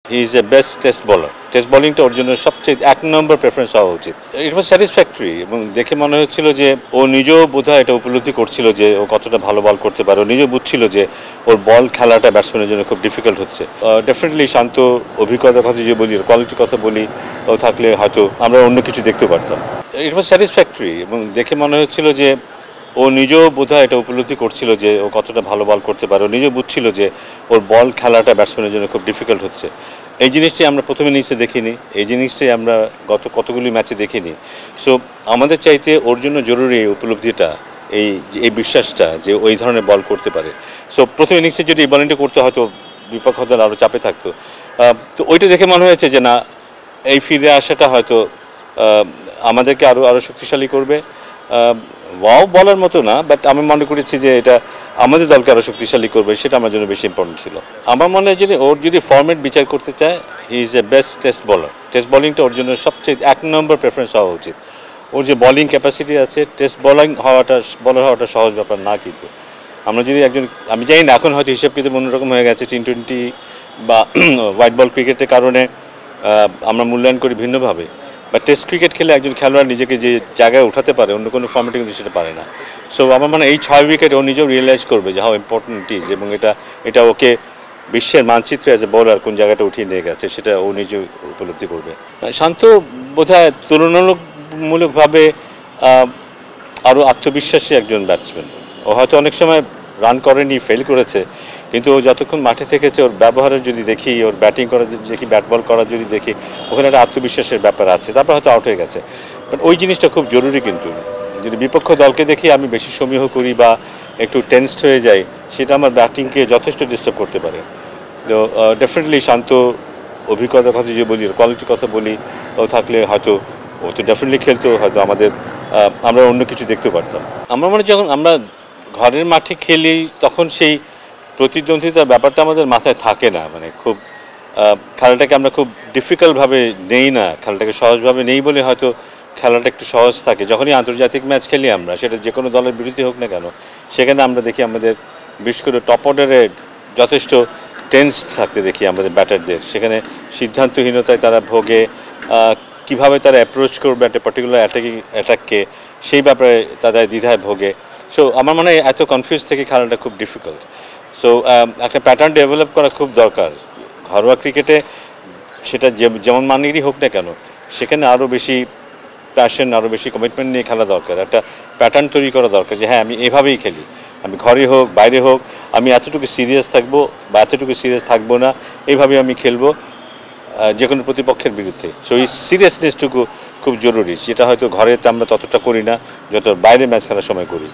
He is a best test বলার। Test বোলিংটা ওর জন্য সবচেয়ে এক নম্বর প্রেফারেন্স হওয়া উচিত। ইট ওয়াজ স্যাটিসফ্যাক্টরি এবং দেখে মনে হচ্ছিল যে ও নিজেও বোধহয় এটা উপলব্ধি করছিল যে ও কতটা ভালো বল করতে পারে। ও নিজেও বুঝছিল যে ওর বল খেলাটা ব্যাটসম্যানের জন্য খুব ডিফিকাল্ট হচ্ছে। ডেফিনেটলি শান্ত অভিজ্ঞতার কথা যে বলি, কোয়ালিটির কথা বলি, ও থাকলে হয়তো আমরা অন্য কিছু দেখতে পারতাম। ইট ওয়াজ স্যাটিসফ্যাক্টরি এবং দেখে মনে হচ্ছিল যে ও নিজেও বোধহয় এটা উপলব্ধি করছিল যে ও কতটা ভালো বল করতে পারে। ও নিজেও বুঝছিল যে ওর বল খেলাটা ব্যাটসম্যানের জন্য খুব ডিফিকাল্ট হচ্ছে। এই জিনিসটি আমরা প্রথমে ইনিংসে দেখিনি, এই জিনিসটাই আমরা গত কতগুলি ম্যাচে দেখিনি। সো আমাদের চাইতে ওর জন্য জরুরি এই উপলব্ধিটা, এই এই বিশ্বাসটা যে ওই ধরনের বল করতে পারে। সো প্রথম ইনিংসে যদি এই বলিংটা করতে হয়তো বিপক্ষ দল আরও চাপে থাকতো। তো ওইটা দেখে মনে হয়েছে যে না, এই ফিরে আসাটা হয়তো আমাদেরকে আরও আরও শক্তিশালী করবে। ওয়াও বলার মতো না, বাট আমি মনে করেছি যে এটা আমাদের দলকে আরও শক্তিশালী করবে, সেটা আমার জন্য বেশি ইম্পর্টেন্ট ছিল। আমার মনে হয় যে ওর যদি ফর্মেট বিচার করতে চায়, he is a best test বলার। টেস্ট বোলিংটা ওর জন্য সবচেয়ে এক নম্বর প্রেফারেন্স হওয়া উচিত। ওর যে বোলিং ক্যাপাসিটি আছে, টেস্ট বলার হওয়াটা সহজ ব্যাপার না। কিন্তু আমরা যদি একজন, আমি জানি না এখন হয়তো হিসেব কিন্তু অন্যরকম হয়ে গেছে, টি-20 বা হোয়াইট বল ক্রিকেটের কারণে আমরা মূল্যায়ন করি ভিন্নভাবে। বা টেস্ট ক্রিকেট খেলে একজন খেলোয়াড় নিজেকে যে জায়গায় উঠাতে পারে, অন্য কোনো ফর্মেটে কিন্তু সেটা পারে না। সো আমার মানে এই 6 উইকেট ও নিজেও রিয়েলাইজ করবে যে হাউ ইম্পর্টেন্ট ইট ইজ, এবং এটা ওকে বিশ্বের মানচিত্রে অ্যাজ এ বোলার কোন জায়গাটা উঠিয়ে নিয়ে গেছে সেটা ও নিজেও উপলব্ধি করবে। শান্ত বোধহয় তুলনামূলকভাবে আরও আত্মবিশ্বাসী একজন ব্যাটসম্যান। ও হয়তো অনেক সময় রান করেনি, ফেল করেছে, কিন্তু ও যতক্ষণ মাঠে থেকেছে ওর ব্যবহারের যদি দেখি, ওর ব্যাটিং করার যদি দেখি, ব্যাট বল করার যদি দেখি, ওখানে একটা আত্মবিশ্বাসের ব্যাপার আছে। তারপর হয়তো আউট হয়ে গেছে, বাট ওই জিনিসটা খুব জরুরি। কিন্তু যদি বিপক্ষ দলকে দেখি আমি বেশি সমীহ করি বা একটু টেন্সড হয়ে যাই, সেটা আমার ব্যাটিংকে যথেষ্ট ডিস্টার্ব করতে পারে। তো ডেফিনেটলি শান্ত অভিজ্ঞতার কথা যে বলি, কোয়ালিটির কথা বলি, ও থাকলে হয়তো ও তো ডেফিনেটলি খেলতো, হয়তো আমরা অন্য কিছু দেখতে পারতাম। আমরা মানে যখন আমরা ঘরের মাঠে খেলি তখন সেই প্রতিদ্বন্দ্বিতার ব্যাপারটা আমাদের মাথায় থাকে না। মানে খুব খেলাটাকে আমরা খুব ডিফিকাল্টভাবে নেই না, খেলাটাকে সহজভাবে নেই বলে হয়তো খেলাটা একটু সহজ থাকে। যখনই আন্তর্জাতিক ম্যাচ খেলি আমরা, সেটা যে কোনো দলের বিরুদ্ধে হোক না কেন, সেখানে আমরা দেখি আমাদের বিশেষ করে টপ অর্ডারে যথেষ্ট টেন্স থাকতে দেখি আমাদের ব্যাটারদের। সেখানে সিদ্ধান্তহীনতায় তারা ভোগে, কিভাবে তারা অ্যাপ্রোচ করবে একটা পার্টিকুলার অ্যাটাককে, সেই ব্যাপারে তাদের দ্বিধায় ভোগে। সো আমার মনে হয় এত কনফিউজ থেকে খেলাটা খুব ডিফিকাল্ট। সো একটা প্যাটার্ন ডেভেলপ করা খুব দরকার ঘরোয়া ক্রিকেটে, সেটা যেমন মানেরই হোক না কেন, সেখানে আরও বেশি প্যাশন, আরও বেশি কমিটমেন্ট নিয়ে খেলা দরকার। একটা প্যাটার্ন তৈরি করা দরকার যে হ্যাঁ, আমি এভাবেই খেলি, আমি ঘরে হোক বাইরে হোক, আমি এতটুকু সিরিয়াস থাকবো বা এতটুকু সিরিয়াস থাকবো না, এইভাবে আমি খেলবো যে কোনো প্রতিপক্ষের বিরুদ্ধে। সো এই সিরিয়াসনেসটুকু খুব জরুরি, যেটা হয়তো ঘরেতে আমরা ততটা করি না যত বাইরে ম্যাচ খেলার সময় করি।